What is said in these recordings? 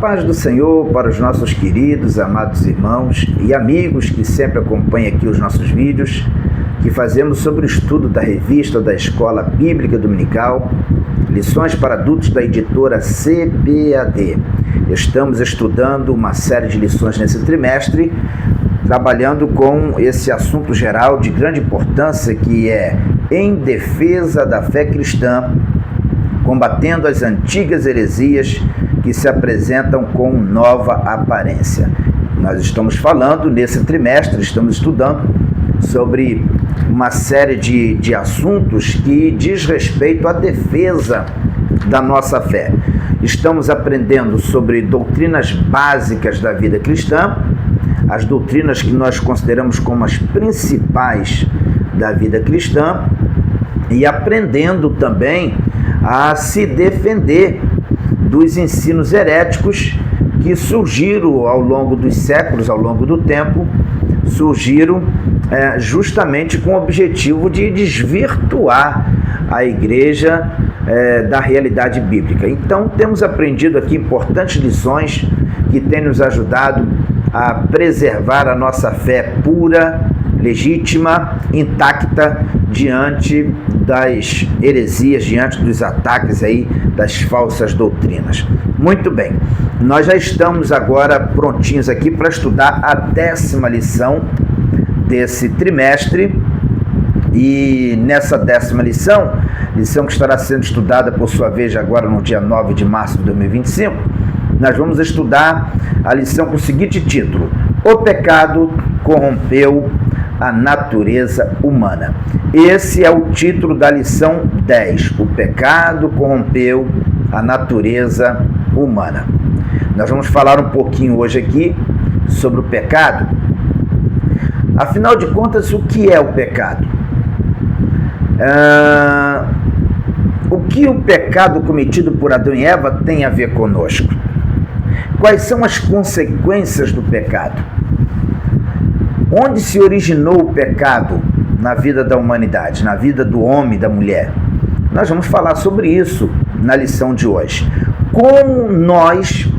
paz do Senhor para os nossos queridos, amados irmãos e amigos que sempre acompanham aqui os nossos vídeos que fazemos sobre o estudo da revista da Escola Bíblica Dominical, lições para adultos da editora CBAD. Estamos estudando uma série de lições nesse trimestre, trabalhando com esse assunto geral de grande importância que é em defesa da fé cristã, combatendo as antigas heresias que se apresentam com nova aparência. Nós estamos falando, nesse trimestre, estamos estudando sobre uma série de assuntos que diz respeito à defesa da nossa fé. Estamos aprendendo sobre doutrinas básicas da vida cristã, as doutrinas que nós consideramos como as principais da vida cristã, e aprendendo também a se defender dos ensinos heréticos que surgiram ao longo dos séculos, ao longo do tempo, surgiram justamente com o objetivo de desvirtuar a igreja da realidade bíblica. Então, temos aprendido aqui importantes lições que têm nos ajudado a preservar a nossa fé pura, legítima, intacta, diante das heresias, diante dos ataques aí das falsas doutrinas. Muito bem, nós já estamos agora prontinhos aqui para estudar a 10ª lição desse trimestre, e nessa 10ª lição que estará sendo estudada por sua vez agora no dia 9 de março de 2025, nós vamos estudar a lição com o seguinte título: O pecado corrompeu a natureza humana. Esse é o título da lição 10. O pecado corrompeu a natureza humana. Nós vamos falar um pouquinho hoje aqui sobre o pecado. Afinal de contas, o que é o pecado? O que o pecado cometido por Adão e Eva tem a ver conosco? Quais são as consequências do pecado? Onde se originou o pecado na vida da humanidade, na vida do homem e da mulher? Nós vamos falar sobre isso na lição de hoje. Como nós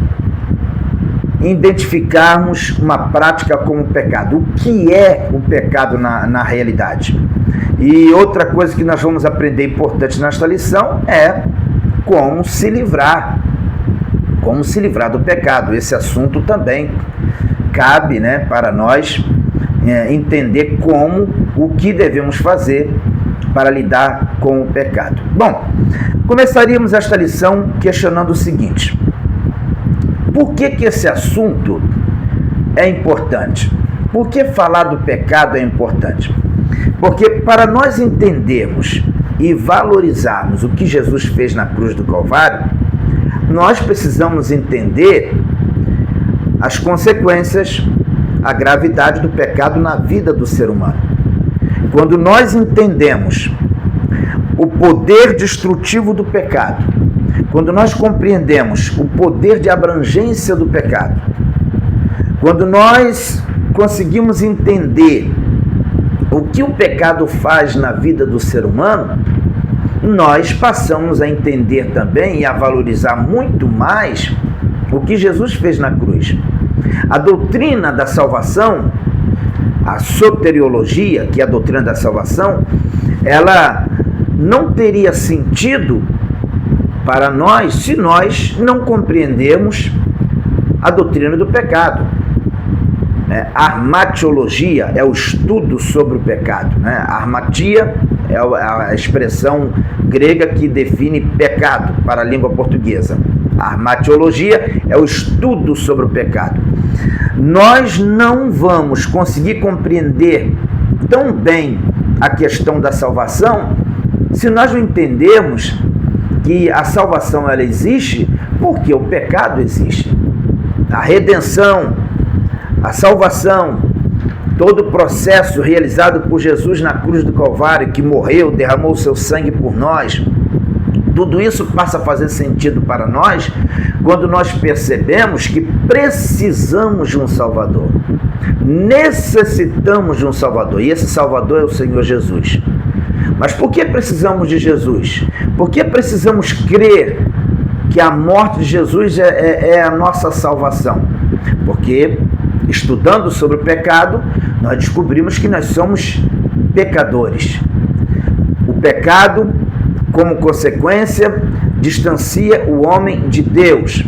identificarmos uma prática como pecado? O que é o pecado na realidade? E outra coisa que nós vamos aprender importante nesta lição é como se livrar do pecado. Esse assunto também cabe, para nós entender o que devemos fazer para lidar com o pecado. Bom, começaríamos esta lição questionando o seguinte: por que esse assunto é importante? Por que falar do pecado é importante? Porque para nós entendermos e valorizarmos o que Jesus fez na cruz do Calvário, nós precisamos entender as consequências, a gravidade do pecado na vida do ser humano. Quando nós entendemos o poder destrutivo do pecado, quando nós compreendemos o poder de abrangência do pecado, quando nós conseguimos entender o que o pecado faz na vida do ser humano, nós passamos a entender também e a valorizar muito mais o que Jesus fez na cruz. A doutrina da salvação, a soteriologia, que é a doutrina da salvação, ela não teria sentido para nós se nós não compreendermos a doutrina do pecado. A armatiologia é o estudo sobre o pecado. A armatia é a expressão grega que define pecado para a língua portuguesa. A armatiologia é o estudo sobre o pecado. Nós não vamos conseguir compreender tão bem a questão da salvação se nós não entendermos que a salvação ela existe porque o pecado existe. A redenção, a salvação, todo o processo realizado por Jesus na cruz do Calvário, que morreu, derramou o seu sangue por nós, tudo isso passa a fazer sentido para nós quando nós percebemos que precisamos de um Salvador. Necessitamos de um Salvador, e esse Salvador é o Senhor Jesus. Mas por que precisamos de Jesus? Por que precisamos crer que a morte de Jesus é a nossa salvação. Porque, estudando sobre o pecado, nós descobrimos que nós somos pecadores. O pecado, como consequência, distancia o homem de Deus,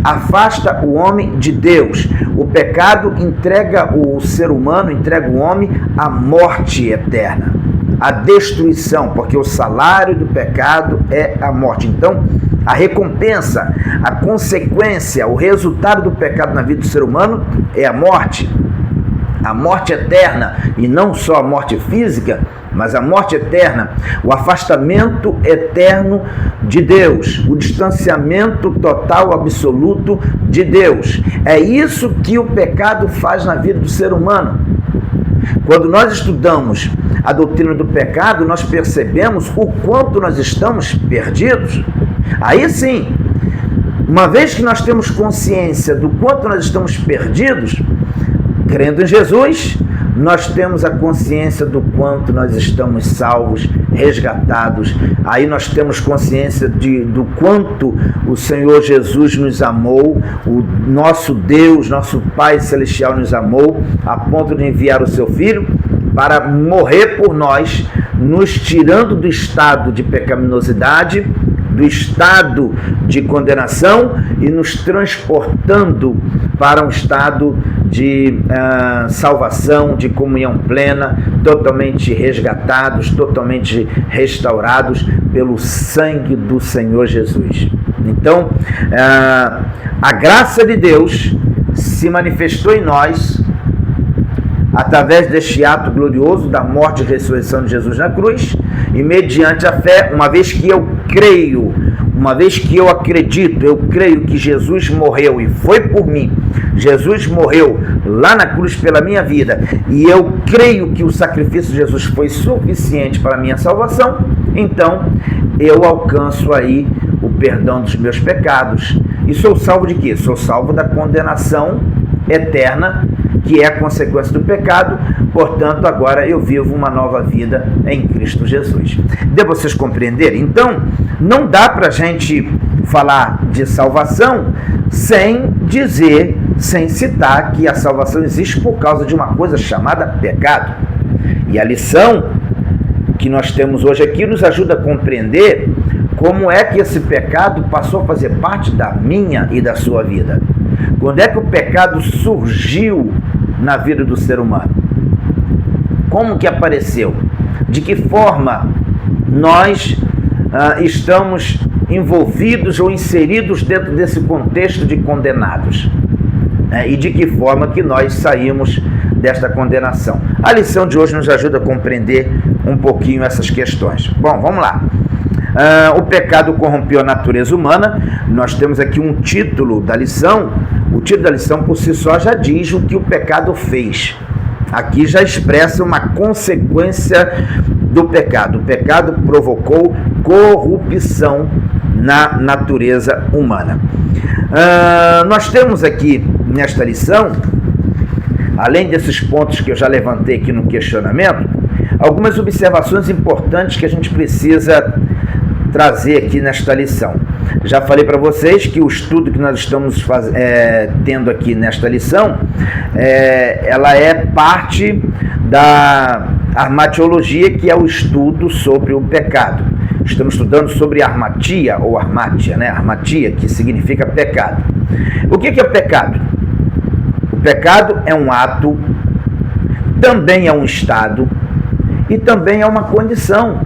afasta o homem de Deus. O pecado entrega o ser humano, entrega o homem à morte eterna, à destruição, porque o salário do pecado é a morte. Então, a recompensa, a consequência, o resultado do pecado na vida do ser humano é a morte eterna, e não só a morte física, mas a morte eterna, o afastamento eterno de Deus, o distanciamento total, absoluto de Deus. É isso que o pecado faz na vida do ser humano. Quando nós estudamos a doutrina do pecado, nós percebemos o quanto nós estamos perdidos. Aí sim, uma vez que nós temos consciência do quanto nós estamos perdidos, crendo em Jesus, nós temos a consciência do quanto nós estamos salvos, resgatados. Aí nós temos consciência do quanto o Senhor Jesus nos amou, o nosso Deus, nosso Pai Celestial nos amou, a ponto de enviar o seu Filho para morrer por nós, nos tirando do estado de pecaminosidade, do estado de condenação e nos transportando para um estado de salvação, de comunhão plena, totalmente resgatados, totalmente restaurados pelo sangue do Senhor Jesus. Então, a graça de Deus se manifestou em nós através deste ato glorioso da morte e ressurreição de Jesus na cruz, e mediante a fé, uma vez que eu creio, uma vez que eu acredito, eu creio que Jesus morreu e foi por mim, Jesus morreu lá na cruz pela minha vida, e eu creio que o sacrifício de Jesus foi suficiente para a minha salvação, então eu alcanço aí o perdão dos meus pecados, e sou salvo de quê? Sou salvo da condenação eterna, que é a consequência do pecado. Portanto, agora eu vivo uma nova vida em Cristo Jesus. Deu vocês compreenderem? Então, não dá para a gente falar de salvação sem dizer, sem citar que a salvação existe por causa de uma coisa chamada pecado. E a lição que nós temos hoje aqui nos ajuda a compreender como é que esse pecado passou a fazer parte da minha e da sua vida. Quando é que o pecado surgiu na vida do ser humano? Como que apareceu? De que forma nós estamos envolvidos ou inseridos dentro desse contexto de condenados? E de que forma que nós saímos desta condenação? A lição de hoje nos ajuda a compreender um pouquinho essas questões. Bom, vamos lá. O pecado corrompeu a natureza humana. Nós temos aqui um título da lição. O título da lição por si só já diz o que o pecado fez. Aqui já expressa uma consequência do pecado. O pecado provocou corrupção na natureza humana. Nós temos aqui nesta lição, além desses pontos que eu já levantei aqui no questionamento, algumas observações importantes que a gente precisa trazer aqui nesta lição. Já falei para vocês que o estudo que nós estamos tendo aqui nesta lição, ela é parte da armatiologia, que é o estudo sobre o pecado. Estamos estudando sobre armatia ou armátia, né? Armatia, que significa pecado. O que é o pecado? O pecado é um ato, também é um estado e também é uma condição.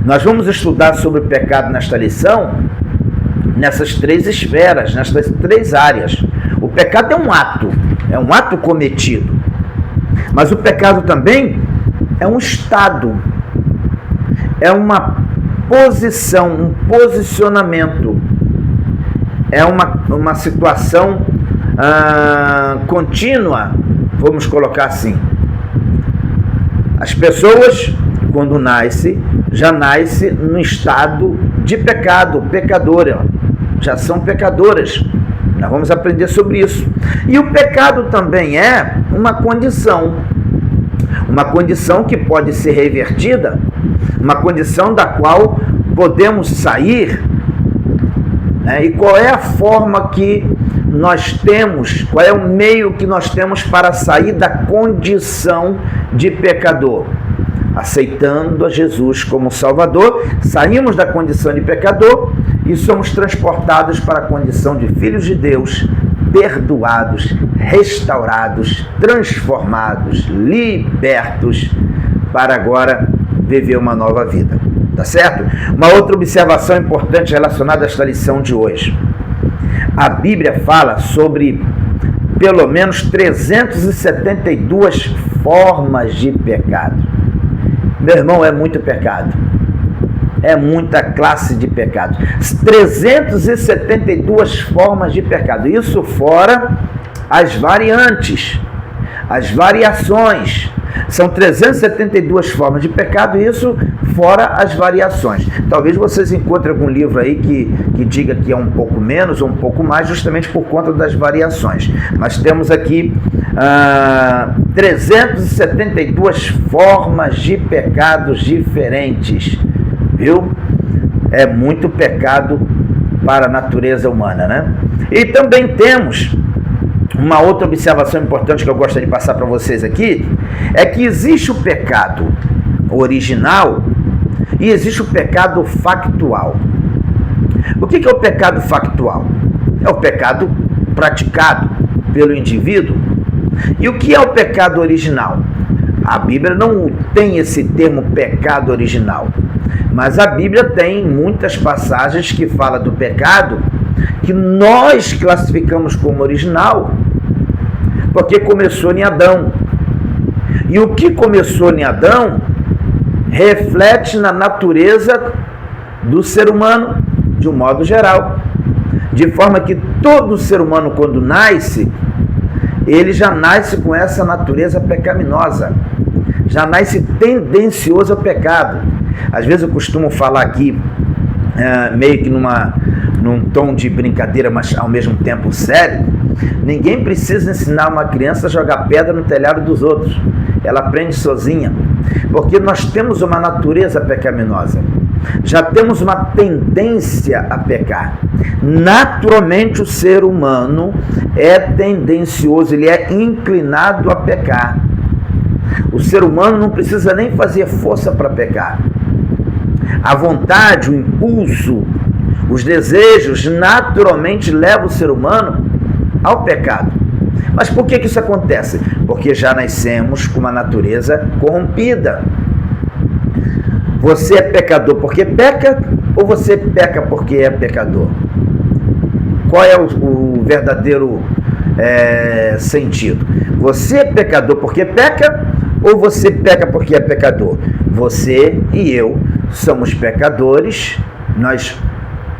Nós vamos estudar sobre o pecado nesta lição, nessas três esferas, nessas três áreas. O pecado é um ato cometido. Mas o pecado também é um estado, é uma posição, um posicionamento, é uma situação contínua, vamos colocar assim. As pessoas, quando já nasce no estado de pecado, pecadora, já são pecadoras. Nós vamos aprender sobre isso. E o pecado também é uma condição que pode ser revertida, uma condição da qual podemos sair né? E qual é a forma que nós temos, qual é o meio que nós temos para sair da condição de pecador? Aceitando a Jesus como Salvador, saímos da condição de pecador e somos transportados para a condição de filhos de Deus, perdoados, restaurados, transformados, libertos, para agora viver uma nova vida. Tá certo? Uma outra observação importante relacionada a esta lição de hoje. A Bíblia fala sobre pelo menos 372 formas de pecado. Meu irmão, é muito pecado. É muita classe de pecado. 372 formas de pecado. Isso fora as variantes, as variações. São 372 formas de pecado, isso fora as variações. Talvez vocês encontrem algum livro aí que diga que é um pouco menos ou um pouco mais, justamente por conta das variações. Mas temos aqui 372 formas de pecados diferentes, viu? É muito pecado para a natureza humana, né? E também temos uma outra observação importante que eu gostaria de passar para vocês aqui, é que existe o pecado original e existe o pecado factual. O que é o pecado factual? É o pecado praticado pelo indivíduo. E o que é o pecado original? A Bíblia não tem esse termo pecado original, mas a Bíblia tem muitas passagens que falam do pecado que nós classificamos como original, porque começou em Adão. E o que começou em Adão reflete na natureza do ser humano, de um modo geral. De forma que todo ser humano, quando nasce, ele já nasce com essa natureza pecaminosa, já nasce tendencioso ao pecado. Às vezes eu costumo falar aqui, meio que num tom de brincadeira, mas ao mesmo tempo sério. Ninguém precisa ensinar uma criança a jogar pedra no telhado dos outros. Ela aprende sozinha, porque nós temos uma natureza pecaminosa, já temos uma tendência a pecar. Naturalmente o ser humano é tendencioso, ele é inclinado a pecar. O ser humano não precisa nem fazer força para pecar. A vontade, o impulso, os desejos naturalmente levam o ser humano ao pecado. Mas por que isso acontece? Porque já nascemos com uma natureza corrompida. Você é pecador porque peca ou você peca porque é pecador? Qual é o verdadeiro sentido? Você é pecador porque peca ou você peca porque é pecador? Você e eu somos pecadores, nós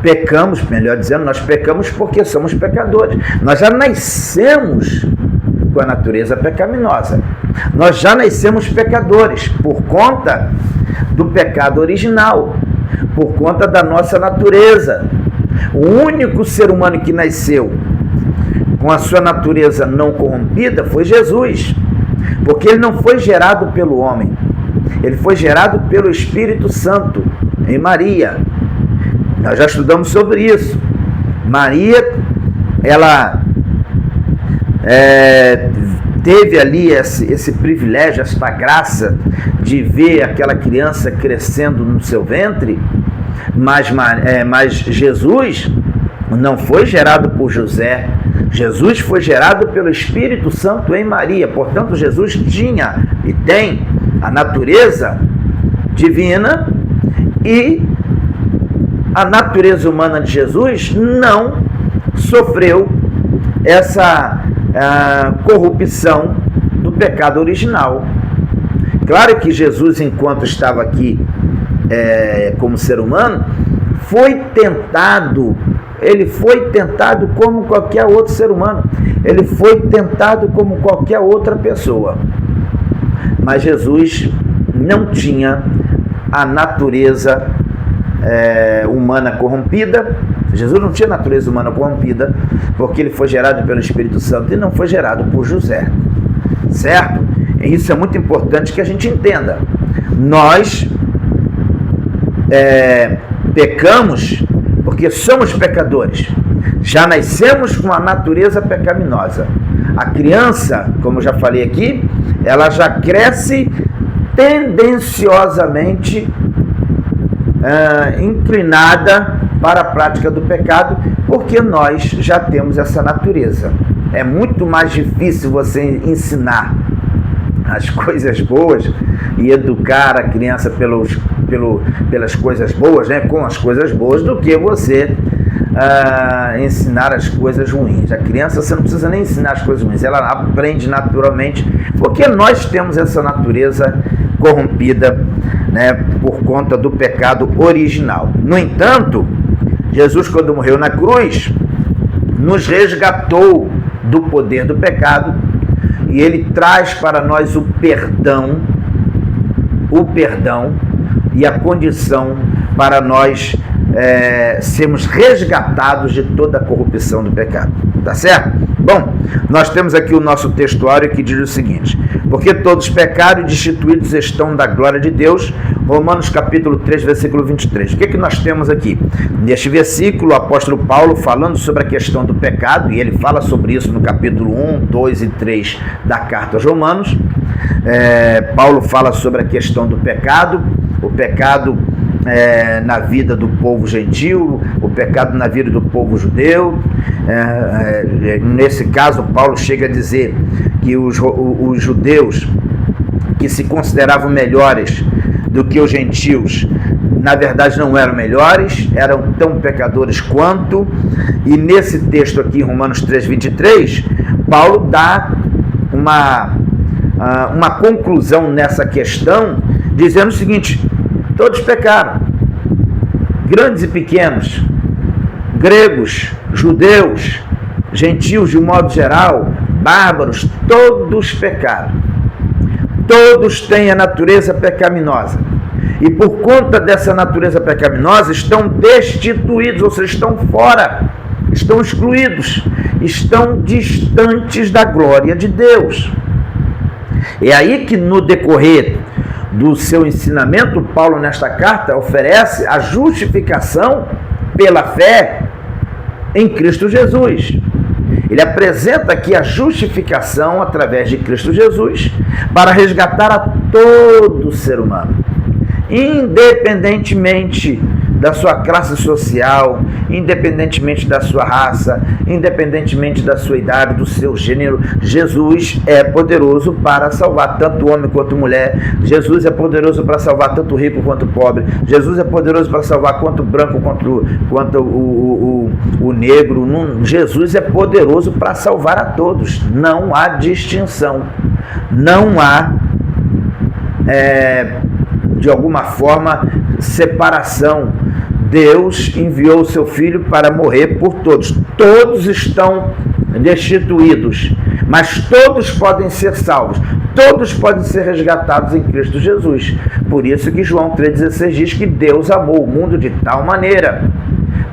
pecamos, melhor dizendo, nós pecamos porque somos pecadores. Nós já nascemos com a natureza pecaminosa. Nós já nascemos pecadores por conta do pecado original, por conta da nossa natureza. O único ser humano que nasceu com a sua natureza não corrompida foi Jesus, porque ele não foi gerado pelo homem, ele foi gerado pelo Espírito Santo em Maria. Nós já estudamos sobre isso. Maria, ela teve ali esse privilégio, essa graça de ver aquela criança crescendo no seu ventre, mas Jesus não foi gerado por José. Jesus foi gerado pelo Espírito Santo em Maria. Portanto, Jesus tinha e tem a natureza divina, e a natureza humana de Jesus não sofreu essa corrupção do pecado original. Claro que Jesus, enquanto estava aqui como ser humano, ele foi tentado como qualquer outro ser humano, ele foi tentado como qualquer outra pessoa, mas Jesus não tinha a natureza humana corrompida. Jesus não tinha natureza humana corrompida, porque ele foi gerado pelo Espírito Santo e não foi gerado por José, certo? E isso é muito importante que a gente entenda. Nós pecamos porque somos pecadores. Já nascemos com a natureza pecaminosa. A criança, como eu já falei aqui, ela já cresce tendenciosamente inclinada para a prática do pecado, porque nós já temos essa natureza. É muito mais difícil você ensinar as coisas boas e educar a criança pelas coisas boas, né, com as coisas boas, do que você ensinar as coisas ruins. A criança, você não precisa nem ensinar as coisas ruins, ela aprende naturalmente, porque nós temos essa natureza corrompida, né, por conta do pecado original. No entanto, Jesus, quando morreu na cruz, nos resgatou do poder do pecado, e ele traz para nós o perdão e a condição para nós sermos resgatados de toda a corrupção do pecado. Tá certo? Bom, nós temos aqui o nosso textuário que diz o seguinte: porque todos pecaram e destituídos estão da glória de Deus. Romanos capítulo 3, versículo 23. O que nós temos aqui? Neste versículo, o apóstolo Paulo falando sobre a questão do pecado, e ele fala sobre isso no capítulo 1, 2 e 3 da carta aos Romanos. Paulo fala sobre a questão do pecado, o pecado na vida do povo gentil, o pecado na vida do povo judeu. Nesse caso, Paulo chega a dizer que os judeus, que se consideravam melhores do que os gentios, na verdade não eram melhores, eram tão pecadores quanto. E nesse texto aqui, Romanos 3, 23, Paulo dá uma conclusão nessa questão, dizendo o seguinte: todos pecaram, grandes e pequenos, gregos, judeus, gentios de um modo geral, bárbaros, todos pecaram. Todos têm a natureza pecaminosa. E por conta dessa natureza pecaminosa estão destituídos, ou seja, estão fora, estão excluídos, estão distantes da glória de Deus. É aí que no decorrer do seu ensinamento, Paulo nesta carta oferece a justificação pela fé em Cristo Jesus. Ele apresenta aqui a justificação através de Cristo Jesus para resgatar a todo ser humano, independentemente da sua classe social, independentemente da sua raça, independentemente da sua idade, do seu gênero. Jesus é poderoso para salvar tanto homem quanto mulher. Jesus é poderoso para salvar tanto rico quanto pobre. Jesus é poderoso para salvar quanto branco quanto o negro. Jesus é poderoso para salvar a todos. Não há distinção. Não há de alguma forma separação. Deus enviou o seu Filho para morrer por todos. Todos estão destituídos, mas todos podem ser salvos. Todos podem ser resgatados em Cristo Jesus. Por isso que João 3,16 diz que Deus amou o mundo de tal maneira,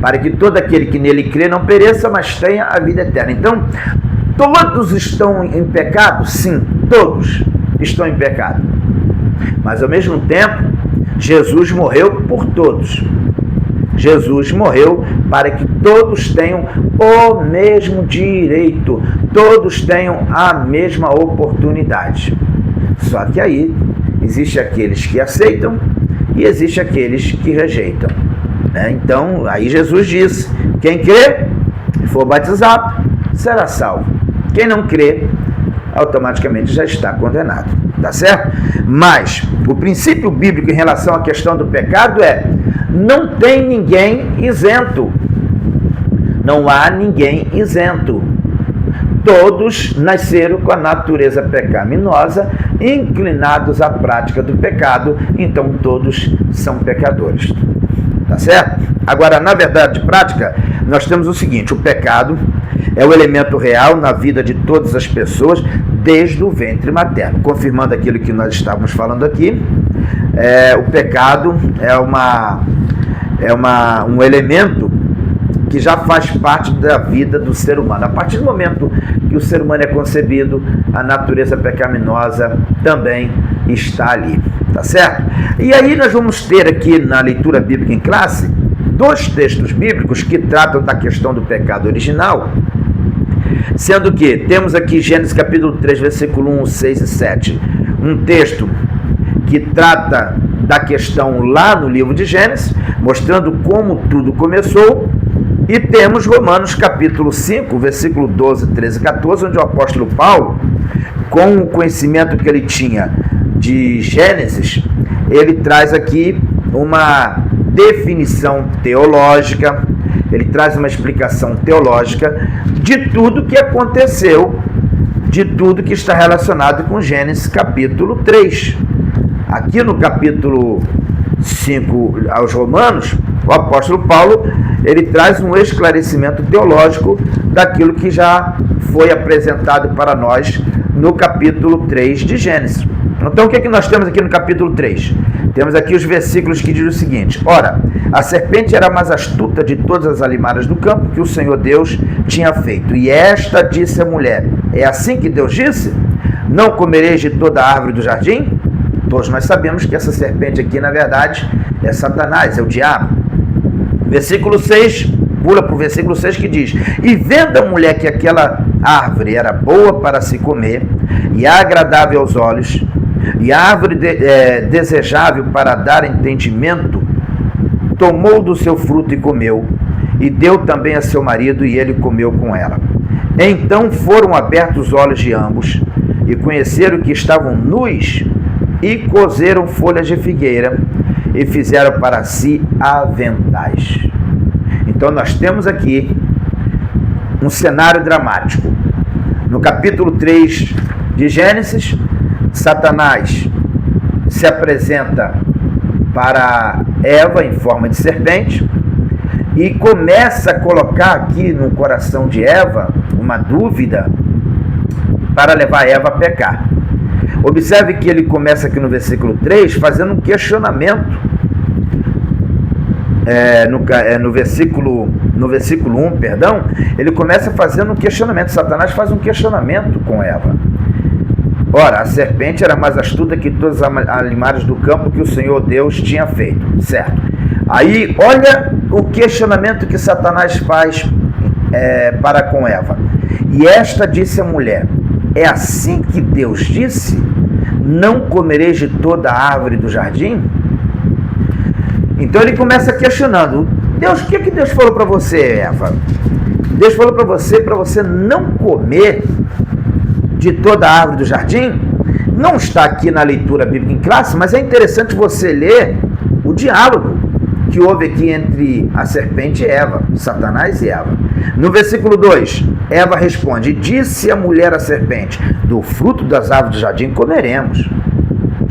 para que todo aquele que nele crê não pereça, mas tenha a vida eterna. Então, todos estão em pecado? Sim, todos estão em pecado. Mas ao mesmo tempo, Jesus morreu por todos. Jesus morreu para que todos tenham o mesmo direito, todos tenham a mesma oportunidade. Só que aí existe aqueles que aceitam e existe aqueles que rejeitam, né? Então, aí Jesus disse: quem crê e for batizado será salvo. Quem não crê, automaticamente já está condenado, tá certo? Mas o princípio bíblico em relação à questão do pecado é: não tem ninguém isento. Não há ninguém isento. Todos nasceram com a natureza pecaminosa, inclinados à prática do pecado, então todos são pecadores. Tá certo? Agora, na verdade prática, nós temos o seguinte: o pecado é o elemento real na vida de todas as pessoas desde o ventre materno. Confirmando aquilo que nós estávamos falando aqui, o pecado é um elemento que já faz parte da vida do ser humano. A partir do momento que o ser humano é concebido, a natureza pecaminosa também está ali, tá certo? E aí nós vamos ter aqui na leitura bíblica em classe dois textos bíblicos que tratam da questão do pecado original, sendo que temos aqui Gênesis capítulo 3, versículo 1, 6 e 7, um texto que trata da questão lá no livro de Gênesis, mostrando como tudo começou, e temos Romanos capítulo 5, versículo 12, 13 e 14, onde o apóstolo Paulo, com o conhecimento que ele tinha de Gênesis, ele traz aqui uma definição teológica, ele traz uma explicação teológica de tudo que aconteceu, de tudo que está relacionado com Gênesis capítulo 3. Aqui no capítulo 5 aos Romanos, o apóstolo Paulo, ele traz um esclarecimento teológico daquilo que já foi apresentado para nós no capítulo 3 de Gênesis. Então, o que é que nós temos aqui no capítulo 3? Temos aqui os versículos que dizem o seguinte: ora, a serpente era a mais astuta de todas as alimadas do campo que o Senhor Deus tinha feito. E esta disse à mulher: é assim que Deus disse? Não comereis de toda a árvore do jardim? Todos nós sabemos que essa serpente aqui, na verdade, é Satanás, é o diabo. Versículo 6, pula para o versículo 6 que diz: e vendo a mulher que aquela árvore era boa para se comer, e agradável aos olhos, e árvore desejável para dar entendimento, tomou do seu fruto e comeu, e deu também a seu marido, e ele comeu com ela. Então foram abertos os olhos de ambos, e conheceram que estavam nus, e cozeram folhas de figueira, e fizeram para si aventais. Então nós temos aqui um cenário dramático. No capítulo 3 de Gênesis, Satanás se apresenta para Eva em forma de serpente e começa a colocar aqui no coração de Eva uma dúvida para levar Eva a pecar. Observe que ele começa aqui no versículo 3 fazendo um questionamento. No versículo 1, perdão, ele começa fazendo um questionamento. Satanás faz um questionamento com Eva. Ora, a serpente era mais astuta que todos os animais do campo que o Senhor Deus tinha feito, certo? Aí, olha o questionamento que Satanás faz para com Eva. E esta disse à mulher: é assim que Deus disse? Não comereis de toda a árvore do jardim? Então ele começa questionando: Deus, o que Deus falou para você, Eva? Deus falou para você não comer de toda a árvore do jardim? Não está aqui na leitura bíblica em classe, mas é interessante você ler o diálogo que houve aqui entre a serpente e Eva, Satanás e Eva. No versículo 2, Eva responde: disse a mulher à serpente: do fruto das árvores do jardim comeremos.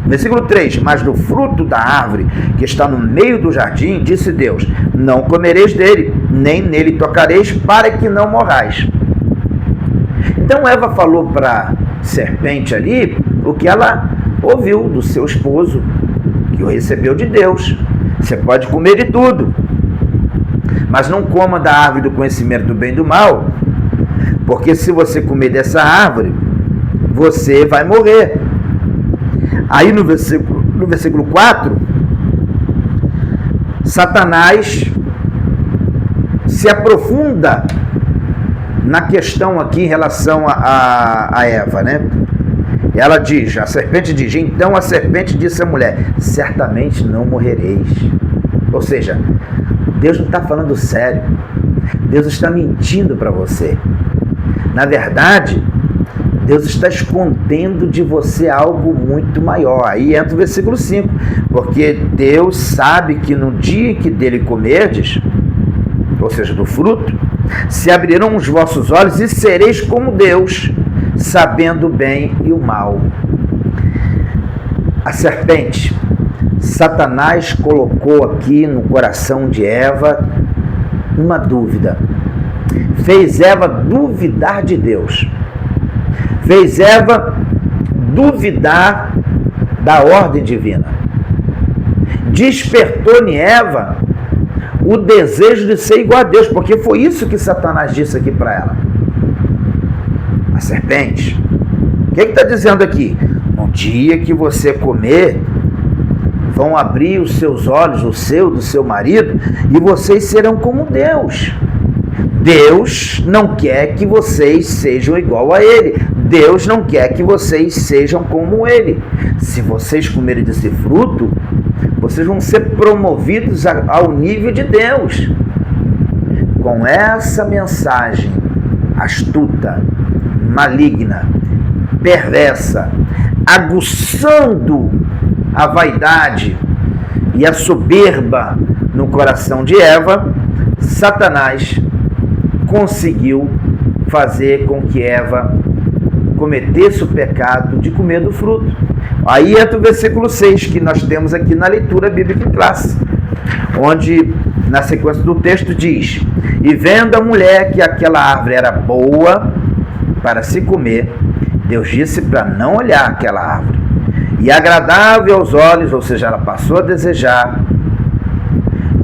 Versículo 3, mas do fruto da árvore que está no meio do jardim, disse Deus: não comereis dele, nem nele tocareis, para que não morrais. Então Eva falou para a serpente ali o que ela ouviu do seu esposo, que o recebeu de Deus: você pode comer de tudo, mas não coma da árvore do conhecimento do bem e do mal, porque se você comer dessa árvore, você vai morrer. Aí no versículo 4, Satanás se aprofunda na questão aqui em relação a Eva, né? Ela diz, a serpente diz: então a serpente disse à mulher: certamente não morrereis. Ou seja, Deus não está falando sério, Deus está mentindo para você. Na verdade, Deus está escondendo de você algo muito maior. Aí entra o versículo 5, porque Deus sabe que no dia em que dele comerdes, ou seja, do fruto, se abrirão os vossos olhos e sereis como Deus, sabendo o bem e o mal. A serpente, Satanás colocou aqui no coração de Eva uma dúvida. Fez Eva duvidar de Deus. Fez Eva duvidar da ordem divina. Despertou em Eva o desejo de ser igual a Deus, porque foi isso que Satanás disse aqui para ela. A serpente. O que está dizendo aqui? No dia que você comer, vão abrir os seus olhos, o seu, do seu marido, e vocês serão como Deus. Deus não quer que vocês sejam igual a Ele. Deus não quer que vocês sejam como Ele. Se vocês comerem desse fruto, vocês vão ser promovidos ao nível de Deus. Com essa mensagem astuta, maligna, perversa, aguçando a vaidade e a soberba no coração de Eva, Satanás conseguiu fazer com que Eva cometesse o pecado de comer do fruto. Aí entra o versículo 6, que nós temos aqui na leitura bíblica em classe, onde, na sequência do texto, diz: e vendo a mulher que aquela árvore era boa para se comer, Deus disse para não olhar aquela árvore, e agradável aos olhos, ou seja, ela passou a desejar,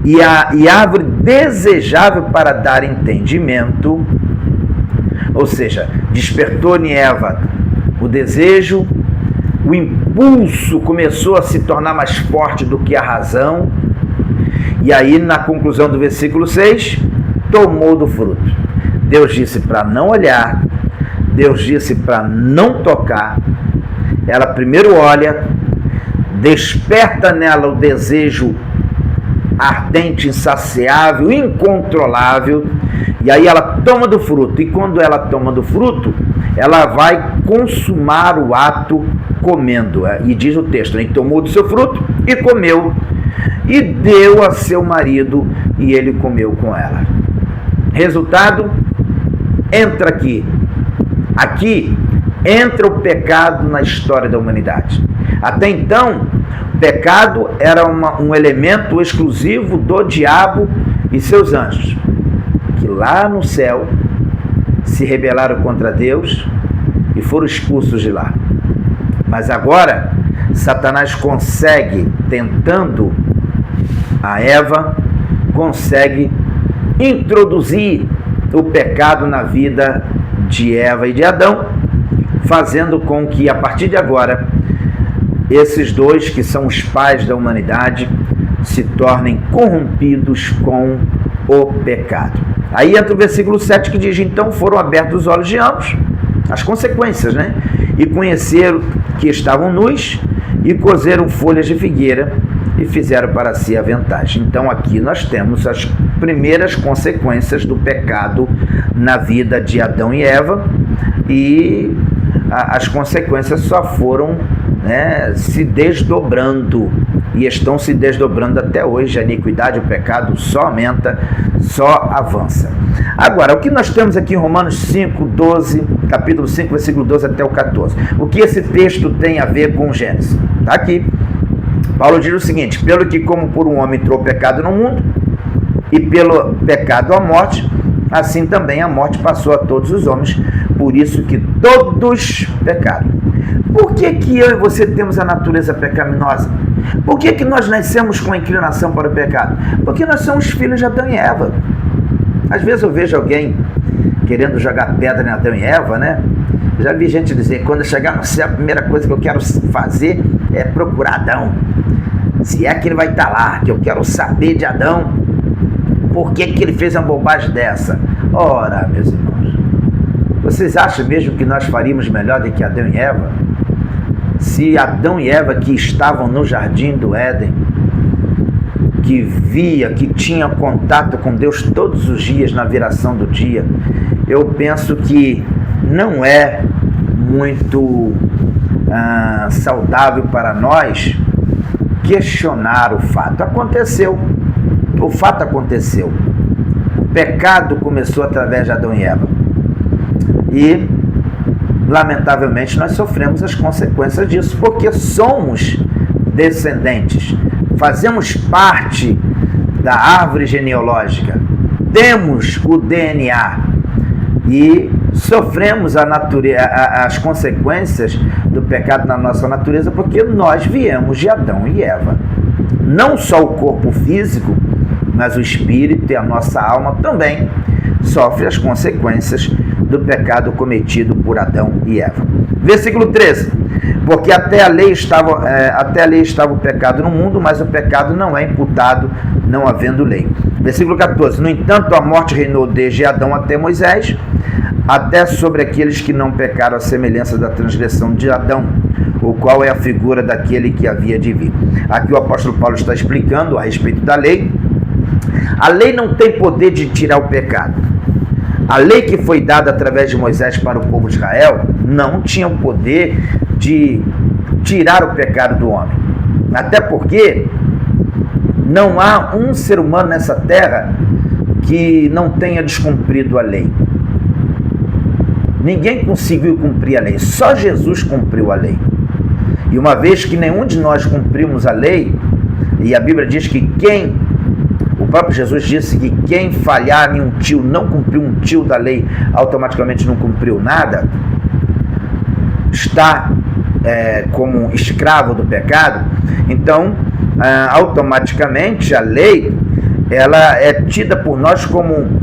e árvore desejável para dar entendimento, ou seja, despertou em Eva o desejo, o impulso começou a se tornar mais forte do que a razão, e aí na conclusão do versículo 6, tomou do fruto. Deus disse para não olhar, Deus disse para não tocar. Ela primeiro olha, desperta nela o desejo ardente, insaciável, incontrolável, e aí ela toma do fruto, e quando ela toma do fruto, ela vai consumar o ato comendo, e diz o texto, ele tomou do seu fruto e comeu, e deu a seu marido, e ele comeu com ela. Resultado, entra aqui entra o pecado na história da humanidade. Até então, o pecado era um elemento exclusivo do diabo e seus anjos, que lá no céu se rebelaram contra Deus e foram expulsos de lá. Mas agora, Satanás consegue, tentando a Eva, consegue introduzir o pecado na vida de Eva e de Adão, fazendo com que, a partir de agora, esses dois, que são os pais da humanidade, se tornem corrompidos com o pecado. Aí entra o versículo 7 que diz: então foram abertos os olhos de ambos, as consequências, né? E conheceram que estavam nus, e cozeram folhas de figueira, e fizeram para si aventais. Então aqui nós temos as primeiras consequências do pecado na vida de Adão e Eva, e as consequências só foram, né, se desdobrando, e estão se desdobrando até hoje. A iniquidade, o pecado só aumenta, só avança. Agora, o que nós temos aqui em Romanos 5, 12, capítulo 5, versículo 12 até o 14, o que esse texto tem a ver com Gênesis? Está aqui. Paulo diz o seguinte: pelo que como por um homem entrou o pecado no mundo, e pelo pecado a morte, assim também a morte passou a todos os homens, por isso que todos pecaram. Por que eu e você temos a natureza pecaminosa? Por que nós nascemos com a inclinação para o pecado? Porque nós somos filhos de Adão e Eva. Às vezes eu vejo alguém querendo jogar pedra em Adão e Eva, né? Já vi gente dizer: quando eu chegar no céu, a primeira coisa que eu quero fazer é procurar Adão. Se é que ele vai estar lá, que eu quero saber de Adão, por que ele fez uma bobagem dessa? Ora, meus irmãos, vocês acham mesmo que nós faríamos melhor do que Adão e Eva? Se Adão e Eva, que estavam no jardim do Éden, que tinham contato com Deus todos os dias na viração do dia, eu penso que não é muito saudável para nós questionar o fato. Aconteceu. O fato aconteceu. O pecado começou através de Adão e Eva. E, lamentavelmente, nós sofremos as consequências disso, porque somos descendentes, fazemos parte da árvore genealógica, temos o DNA e sofremos as consequências do pecado na nossa natureza, porque nós viemos de Adão e Eva. Não só o corpo físico, mas o espírito e a nossa alma também sofrem as consequências do pecado cometido por Adão e Eva. Versículo 13. Porque até a lei estava o pecado no mundo, mas o pecado não é imputado, não havendo lei. Versículo 14. No entanto, a morte reinou desde Adão até Moisés, até sobre aqueles que não pecaram, à semelhança da transgressão de Adão, o qual é a figura daquele que havia de vir. Aqui o apóstolo Paulo está explicando a respeito da lei. A lei não tem poder de tirar o pecado. A lei que foi dada através de Moisés para o povo de Israel não tinha o poder de tirar o pecado do homem. Até porque não há um ser humano nessa terra que não tenha descumprido a lei. Ninguém conseguiu cumprir a lei, só Jesus cumpriu a lei. E uma vez que nenhum de nós cumprimos a lei, e a Bíblia diz que o próprio Jesus disse que quem falhar em um tio, não cumpriu um tio da lei, automaticamente não cumpriu nada, está como escravo do pecado. Então, automaticamente a lei, ela é tida por nós como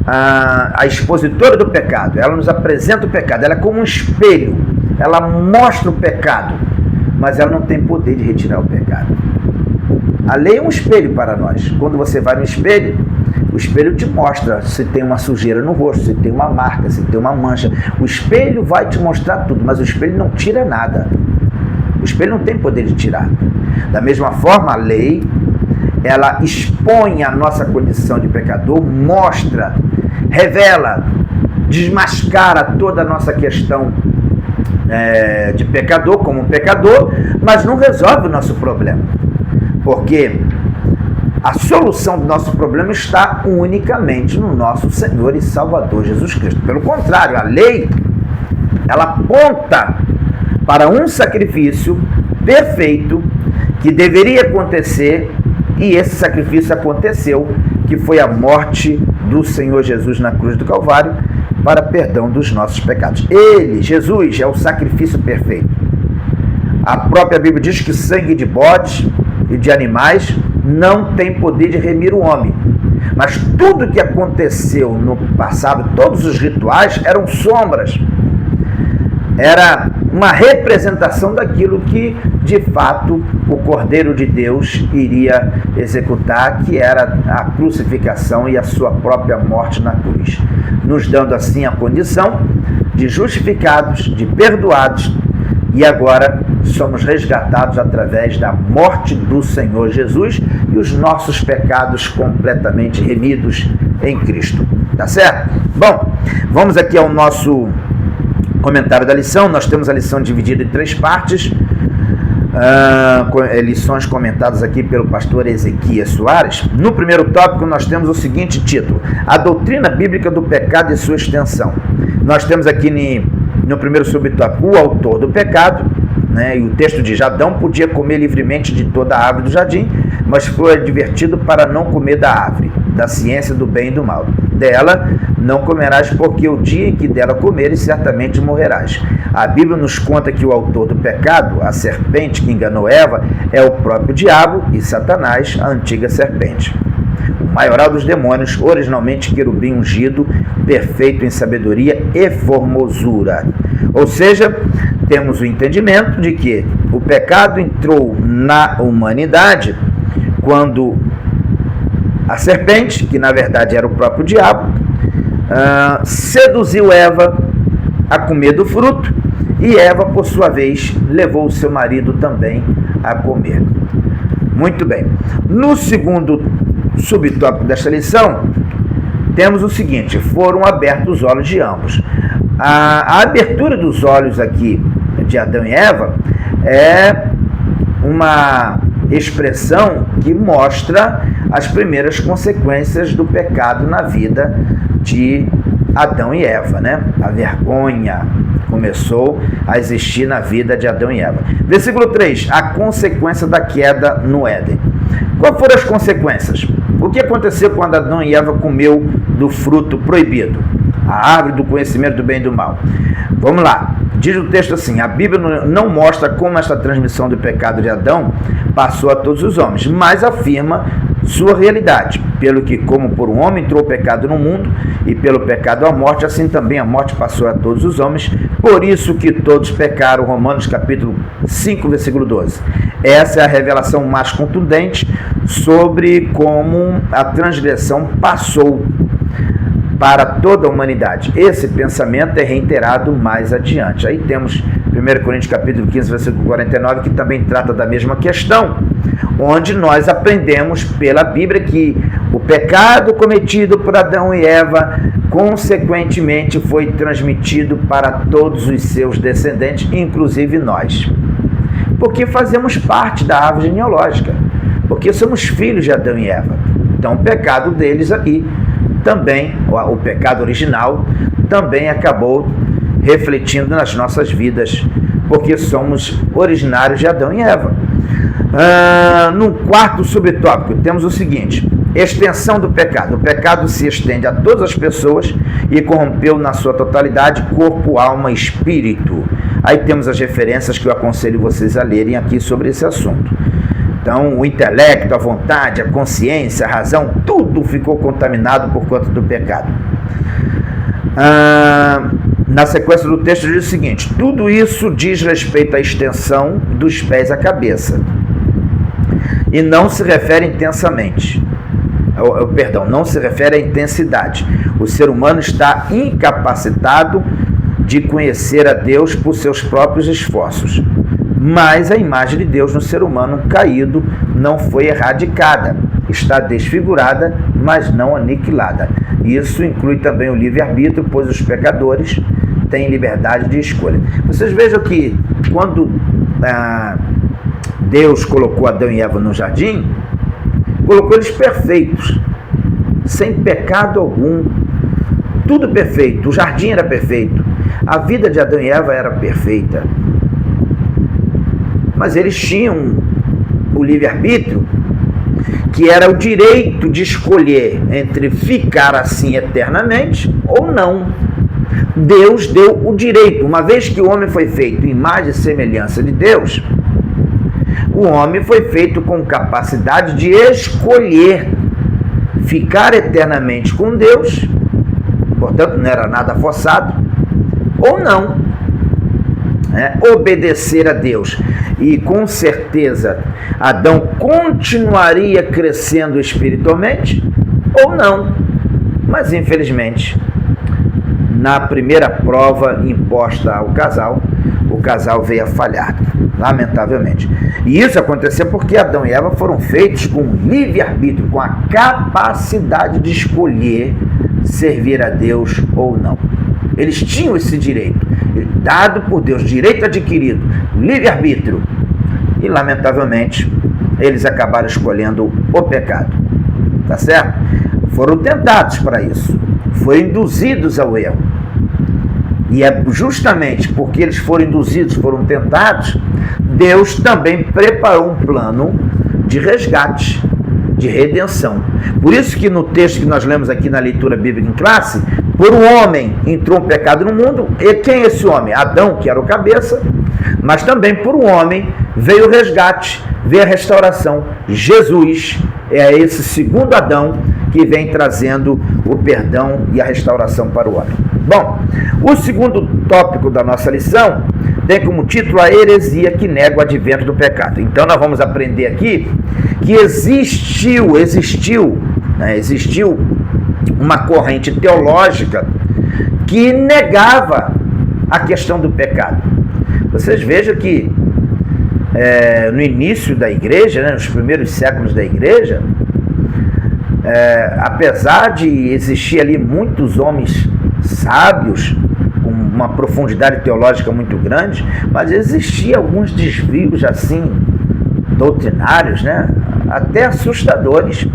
a expositora do pecado. Ela nos apresenta o pecado, ela é como um espelho, ela mostra o pecado, mas ela não tem poder de retirar o pecado. A lei é um espelho para nós. Quando você vai no espelho, o espelho te mostra se tem uma sujeira no rosto, se tem uma marca, se tem uma mancha. O espelho vai te mostrar tudo, mas o espelho não tira nada. O espelho não tem poder de tirar. Da mesma forma, a lei, ela expõe a nossa condição de pecador, mostra, revela, desmascara toda a nossa questão de pecador como um pecador, mas não resolve o nosso problema. Porque a solução do nosso problema está unicamente no nosso Senhor e Salvador Jesus Cristo. Pelo contrário, a lei, ela aponta para um sacrifício perfeito que deveria acontecer, e esse sacrifício aconteceu, que foi a morte do Senhor Jesus na cruz do Calvário para perdão dos nossos pecados. Ele, Jesus, é o sacrifício perfeito. A própria Bíblia diz que sangue de bodes e de animais não tem poder de remir o homem. Mas tudo que aconteceu no passado, todos os rituais, eram sombras. Era uma representação daquilo que, de fato, o Cordeiro de Deus iria executar, que era a crucificação e a sua própria morte na cruz, nos dando assim a condição de justificados, de perdoados, e agora somos resgatados através da morte do Senhor Jesus e os nossos pecados completamente remidos em Cristo. Tá certo? Bom, vamos aqui ao nosso comentário da lição. Nós temos a lição dividida em 3 partes, lições comentadas aqui pelo pastor Ezequias Soares. No primeiro tópico nós temos o seguinte título: a doutrina bíblica do pecado e sua extensão. Nós temos aqui no primeiro subtópico o autor do pecado, né? E o texto diz: Adão podia comer livremente de toda a árvore do jardim, mas foi advertido para não comer da árvore da ciência do bem e do mal. Dela não comerás, porque o dia em que dela comeres, certamente morrerás. A Bíblia nos conta que o autor do pecado, a serpente que enganou Eva, é o próprio diabo e Satanás, a antiga serpente. O maioral dos demônios, originalmente querubim ungido, perfeito em sabedoria e formosura. Ou seja, temos o entendimento de que o pecado entrou na humanidade quando a serpente, que na verdade era o próprio diabo, seduziu Eva a comer do fruto, e Eva, por sua vez, levou o seu marido também a comer. Muito bem. No segundo subtópico desta lição, temos o seguinte: foram abertos os olhos de ambos. A abertura dos olhos aqui de Adão e Eva é uma expressão que mostra as primeiras consequências do pecado na vida de Adão e Eva, né? A vergonha começou a existir na vida de Adão e Eva. Versículo 3, a consequência da queda no Éden. Quais foram as consequências? O que aconteceu quando Adão e Eva comeu do fruto proibido? A árvore do conhecimento do bem e do mal. Vamos lá. Diz o texto assim: a Bíblia não mostra como esta transmissão do pecado de Adão passou a todos os homens, mas afirma sua realidade. pelo que, como por um homem entrou o pecado no mundo, e pelo pecado a morte, assim também a morte passou a todos os homens, por isso que todos pecaram. Romanos capítulo 5, versículo 12. Essa é a revelação mais contundente sobre como a transgressão passou para toda a humanidade. Esse pensamento é reiterado mais adiante. Aí temos 1 Coríntios capítulo 15, versículo 49, que também trata da mesma questão, onde nós aprendemos pela Bíblia que o pecado cometido por Adão e Eva, consequentemente, foi transmitido para todos os seus descendentes, inclusive nós. Porque fazemos parte da árvore genealógica, porque somos filhos de Adão e Eva. Então o pecado deles aqui também, o pecado original, também acabou refletindo nas nossas vidas, porque somos originários de Adão e Eva. No quarto subtópico, temos o seguinte: extensão do pecado. O pecado se estende a todas as pessoas e corrompeu na sua totalidade corpo, alma e espírito. Aí temos as referências que eu aconselho vocês a lerem aqui sobre esse assunto. Então, o intelecto, a vontade, a consciência, a razão, tudo ficou contaminado por conta do pecado. Na sequência do texto diz o seguinte: tudo isso diz respeito à extensão dos pés à cabeça e não se refere intensamente. Não se refere à intensidade. O ser humano está incapacitado de conhecer a Deus por seus próprios esforços. Mas a imagem de Deus no ser humano caído não foi erradicada, está desfigurada, mas não aniquilada. Isso inclui também o livre-arbítrio, pois os pecadores têm liberdade de escolha. Vocês vejam que quando Deus colocou Adão e Eva no jardim, colocou eles perfeitos, sem pecado algum, tudo perfeito, o jardim era perfeito, a vida de Adão e Eva era perfeita. Mas eles tinham o livre-arbítrio, que era o direito de escolher entre ficar assim eternamente ou não. Deus deu o direito. Uma vez que o homem foi feito em imagem e semelhança de Deus, o homem foi feito com capacidade de escolher ficar eternamente com Deus, portanto não era nada forçado, ou não. Obedecer a Deus. E com certeza Adão continuaria crescendo espiritualmente ou não. Mas infelizmente, na primeira prova imposta ao casal, o casal veio a falhar, lamentavelmente. E isso aconteceu porque Adão e Eva foram feitos com livre-arbítrio, com a capacidade de escolher servir a Deus ou não. Eles tinham esse direito, dado por Deus, direito adquirido, livre-arbítrio. E, lamentavelmente, eles acabaram escolhendo o pecado. Tá certo? Foram tentados para isso, foram induzidos ao erro. E é justamente porque eles foram induzidos, foram tentados, Deus também preparou um plano de resgate, de redenção. Por isso que no texto que nós lemos aqui na leitura bíblica em classe, por um homem entrou um pecado no mundo. E quem é esse homem? Adão, que era o cabeça, mas também por um homem veio o resgate, veio a restauração. Jesus é esse segundo Adão que vem trazendo o perdão e a restauração para o homem. Bom, o segundo tópico da nossa lição tem como título a heresia que nega o advento do pecado. Então nós vamos aprender aqui que existiu uma corrente teológica que negava a questão do pecado. Vocês vejam que no início da igreja, nos primeiros séculos da igreja, apesar de existir ali muitos homens sábios, com uma profundidade teológica muito grande, mas existia alguns desvios assim, doutrinários, até assustadores.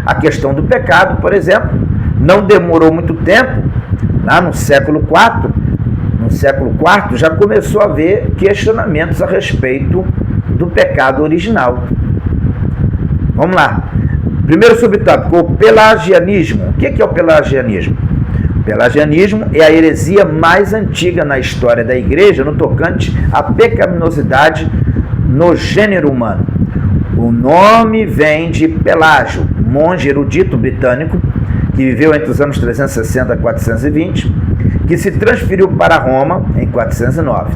A questão do pecado, por exemplo, não demorou muito tempo, lá no século IV, já começou a haver questionamentos a respeito do pecado original. Vamos lá. Primeiro subtópico, o pelagianismo. O que é o pelagianismo? O pelagianismo é a heresia mais antiga na história da igreja no tocante à pecaminosidade no gênero humano. O nome vem de Pelágio, monge erudito britânico, que viveu entre os anos 360 a 420, que se transferiu para Roma em 409.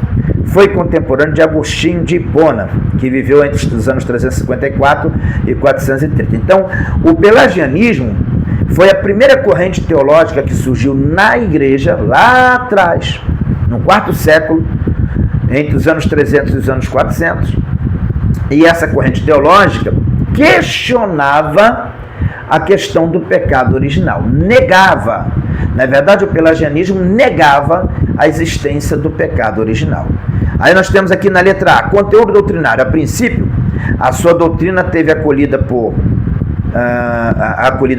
Foi contemporâneo de Agostinho de Hipona, que viveu entre os anos 354 e 430. Então, o pelagianismo foi a primeira corrente teológica que surgiu na igreja lá atrás, no quarto século, entre os anos 300 e os anos 400. E essa corrente teológica questionava a questão do pecado original, negava, na verdade o pelagianismo negava a existência do pecado original. Aí nós temos aqui na letra A, conteúdo doutrinário. A princípio, a sua doutrina teve acolhida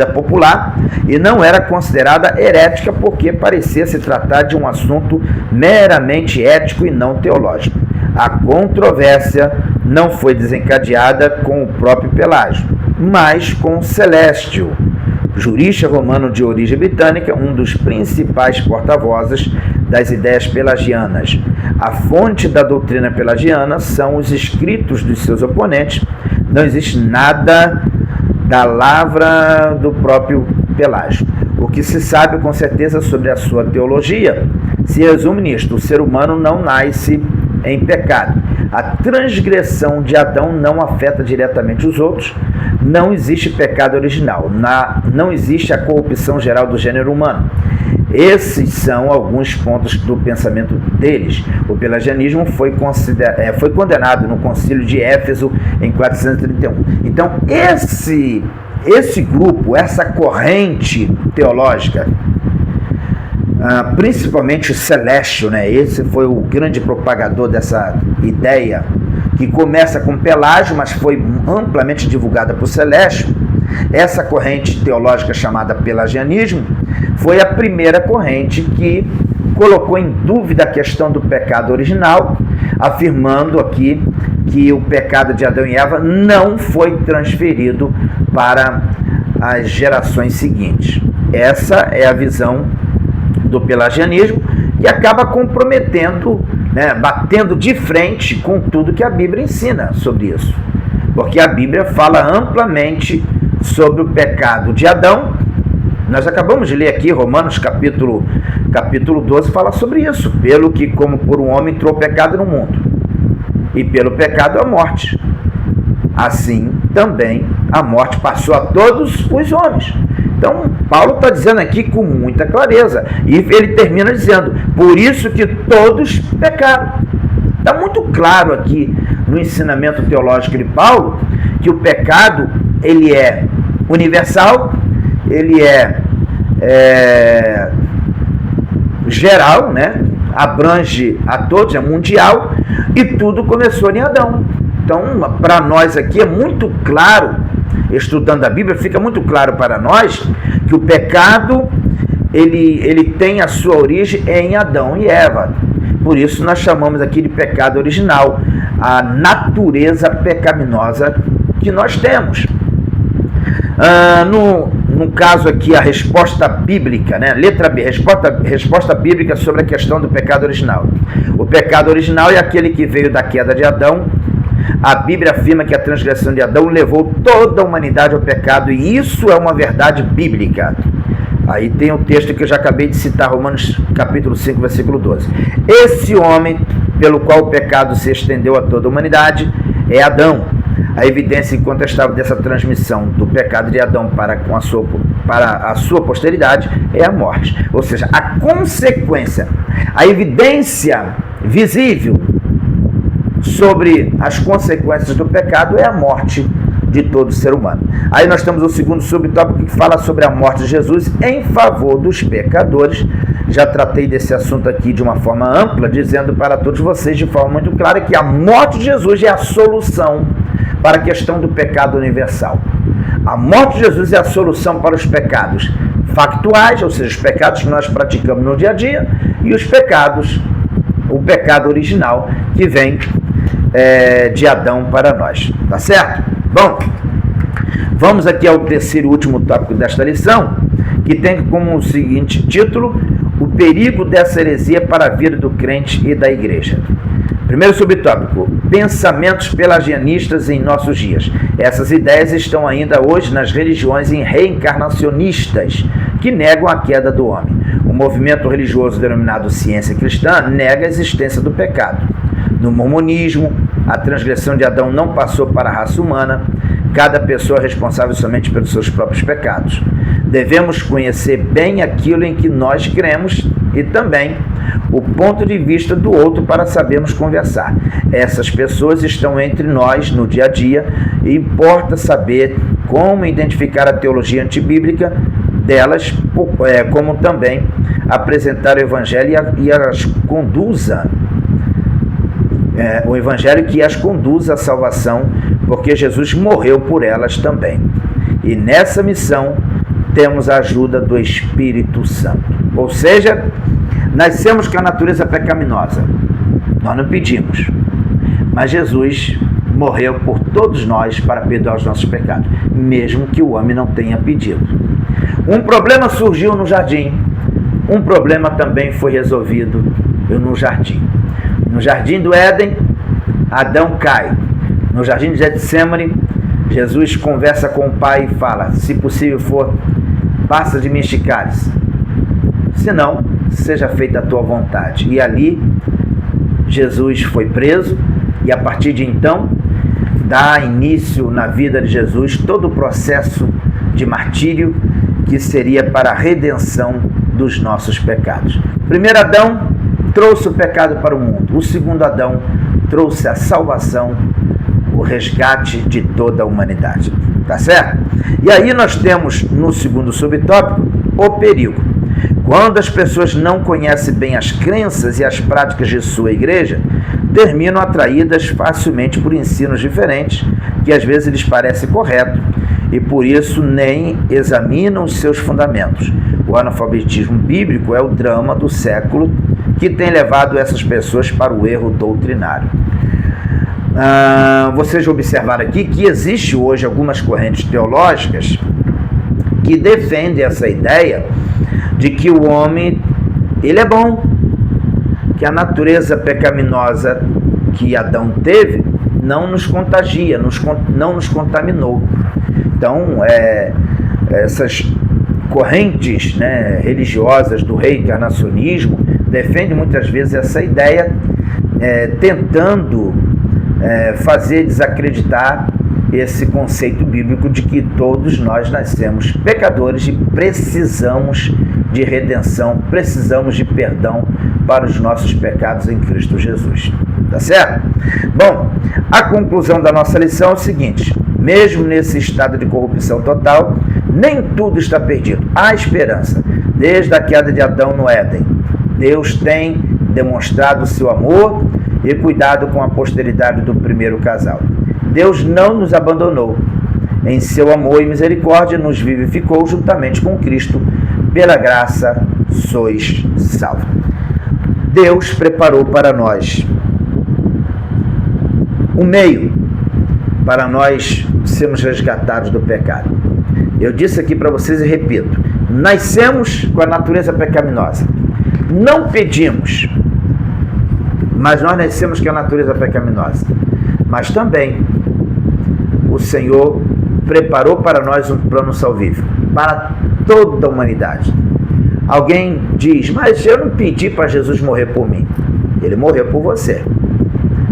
popular e não era considerada herética porque parecia se tratar de um assunto meramente ético e não teológico. A controvérsia não foi desencadeada com o próprio Pelágio, mas com Celestio, jurista romano de origem britânica, um dos principais porta-vozes das ideias pelagianas. A fonte da doutrina pelagiana são os escritos dos seus oponentes. Não existe nada da lavra do próprio Pelágio. O que se sabe com certeza sobre a sua teologia se resume nisto: o ser humano não nasce em pecado. A transgressão de Adão não afeta diretamente os outros. Não existe pecado original. Não existe a corrupção geral do gênero humano. Esses são alguns pontos do pensamento deles. O pelagianismo foi condenado no Concílio de Éfeso em 431. Então, esse grupo, essa corrente teológica, principalmente o Celestio, né? Esse foi o grande propagador dessa ideia, que começa com Pelágio, mas foi amplamente divulgada por Celestio. Essa corrente teológica chamada pelagianismo foi a primeira corrente que colocou em dúvida a questão do pecado original, afirmando aqui que o pecado de Adão e Eva não foi transferido para as gerações seguintes. Essa é a visão do pelagianismo, e acaba comprometendo, né, batendo de frente com tudo que a Bíblia ensina sobre isso. Porque a Bíblia fala amplamente sobre o pecado de Adão. Nós acabamos de ler aqui, Romanos capítulo 12, fala sobre isso. Pelo que, como por um homem entrou o pecado no mundo, e pelo pecado a morte, assim também a morte passou a todos os homens. Então, Paulo está dizendo aqui com muita clareza, e ele termina dizendo, por isso que todos pecaram. Está muito claro aqui no ensinamento teológico de Paulo, que o pecado, ele é universal, ele é geral, né? Abrange a todos, é mundial, e tudo começou em Adão. Então, para nós aqui é muito claro, estudando a Bíblia, fica muito claro para nós que o pecado ele tem a sua origem em Adão e Eva. Por isso nós chamamos aqui de pecado original, a natureza pecaminosa que nós temos. No caso aqui, a resposta bíblica, né? Letra B, resposta bíblica sobre a questão do pecado original. O pecado original é aquele que veio da queda de Adão. A Bíblia afirma que a transgressão de Adão levou toda a humanidade ao pecado, e isso é uma verdade bíblica. Aí tem o texto que eu já acabei de citar, Romanos capítulo 5, versículo 12. Esse homem pelo qual o pecado se estendeu a toda a humanidade é Adão. A evidência incontestável dessa transmissão do pecado de Adão para a sua posteridade é a morte. Ou seja, a consequência, a evidência visível sobre as consequências do pecado é a morte de todo ser humano. Aí nós temos o segundo subtópico, que fala sobre a morte de Jesus em favor dos pecadores. Já tratei desse assunto aqui de uma forma ampla, dizendo para todos vocês de forma muito clara que a morte de Jesus é a solução para a questão do pecado universal. A morte de Jesus é a solução para os pecados factuais, ou seja, os pecados que nós praticamos no dia a dia, e os pecados, o pecado original que vem de Adão para nós. Tá certo? Bom, vamos aqui ao terceiro e último tópico desta lição, que tem como o seguinte título: o perigo dessa heresia para a vida do crente e da igreja. Primeiro subtópico, pensamentos pelagianistas em nossos dias. Essas ideias estão ainda hoje nas religiões reencarnacionistas, que negam a queda do homem. O movimento religioso denominado ciência cristã nega a existência do pecado. No mormonismo, a transgressão de Adão não passou para a raça humana. Cada pessoa é responsável somente pelos seus próprios pecados. Devemos conhecer bem aquilo em que nós cremos e também o ponto de vista do outro para sabermos conversar. Essas pessoas estão entre nós no dia a dia e importa saber como identificar a teologia antibíblica delas, como também apresentar o Evangelho e as conduza, o Evangelho que as conduz à salvação, porque Jesus morreu por elas também. E nessa missão temos a ajuda do Espírito Santo. Ou seja, nascemos com a natureza pecaminosa. Nós não pedimos, mas Jesus morreu por todos nós para perdoar os nossos pecados, mesmo que o homem não tenha pedido. Um problema surgiu no jardim, um problema também foi resolvido no jardim. No jardim do Éden, Adão cai. No jardim de Getsemane, Jesus conversa com o Pai e fala: se possível for, passa de mim este cálice. Se não, seja feita a tua vontade. E ali, Jesus foi preso e a partir de então, dá início na vida de Jesus todo o processo de martírio que seria para a redenção dos nossos pecados. O primeiro Adão trouxe o pecado para o mundo. O segundo Adão trouxe a salvação, o resgate de toda a humanidade. Tá certo? E aí nós temos no segundo subtópico o perigo. Quando as pessoas não conhecem bem as crenças e as práticas de sua igreja, terminam atraídas facilmente por ensinos diferentes, que às vezes lhes parece correto, e por isso nem examinam os seus fundamentos. O analfabetismo bíblico é o drama do século que tem levado essas pessoas para o erro doutrinário. Vocês observaram aqui que existe hoje algumas correntes teológicas que defendem essa ideia de que o homem, ele é bom, que a natureza pecaminosa que Adão teve não nos contagia, não nos contaminou. Então, essas correntes, religiosas do reencarnacionismo defendem muitas vezes essa ideia, tentando fazer desacreditar esse conceito bíblico de que todos nós nascemos pecadores e precisamos de redenção, precisamos de perdão para os nossos pecados em Cristo Jesus. Tá certo? Bom, a conclusão da nossa lição é o seguinte: mesmo nesse estado de corrupção total, nem tudo está perdido. Há esperança. Desde a queda de Adão no Éden, Deus tem demonstrado o seu amor e cuidado com a posteridade do primeiro casal. Deus não nos abandonou. Em seu amor e misericórdia nos vivificou juntamente com Cristo. Pela graça sois salvos. Deus preparou para nós um meio para nós sermos resgatados do pecado. Eu disse aqui para vocês e repito: nascemos com a natureza pecaminosa. Não pedimos, mas nós nascemos com a natureza pecaminosa. Mas também o Senhor preparou para nós um plano salvífico, para toda a humanidade. Alguém diz: mas eu não pedi para Jesus morrer por mim. Ele morreu por você.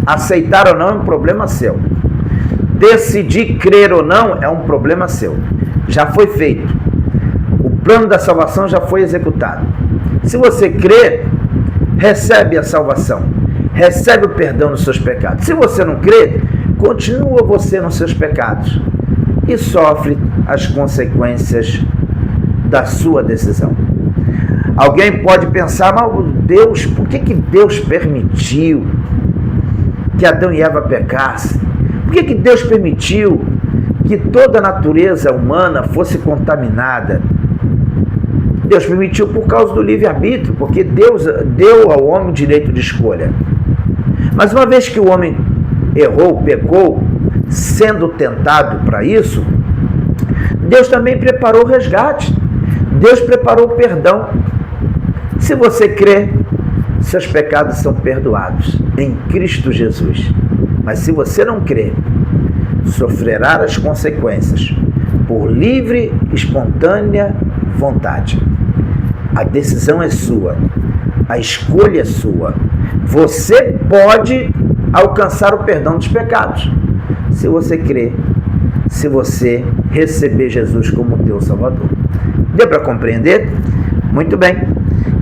Aceitar ou não é um problema seu. Decidir crer ou não é um problema seu. Já foi feito. O plano da salvação já foi executado. Se você crê, recebe a salvação, recebe o perdão dos seus pecados. Se você não crê, continua você nos seus pecados e sofre as consequências da sua decisão. Alguém pode pensar: mas Deus, por que Deus permitiu que Adão e Eva pecassem? Por que Deus permitiu que toda a natureza humana fosse contaminada? Deus permitiu por causa do livre-arbítrio, porque Deus deu ao homem o direito de escolha. Mas uma vez que o homem errou, pecou, sendo tentado para isso, Deus também preparou o resgate. Deus preparou o perdão. Se você crê, seus pecados são perdoados em Cristo Jesus. Mas se você não crer, sofrerá as consequências por livre, espontânea vontade. A decisão é sua, a escolha é sua. Você pode alcançar o perdão dos pecados, se você crer, se você receber Jesus como teu Salvador. Deu para compreender? Muito bem.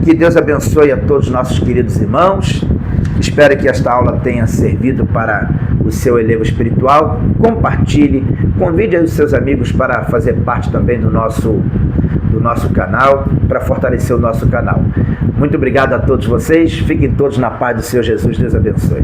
Que Deus abençoe a todos os nossos queridos irmãos. Espero que esta aula tenha servido para o seu elevo espiritual. Compartilhe, convide os seus amigos para fazer parte também do nosso canal, para fortalecer o nosso canal. Muito obrigado a todos vocês. Fiquem todos na paz do Senhor Jesus. Deus abençoe.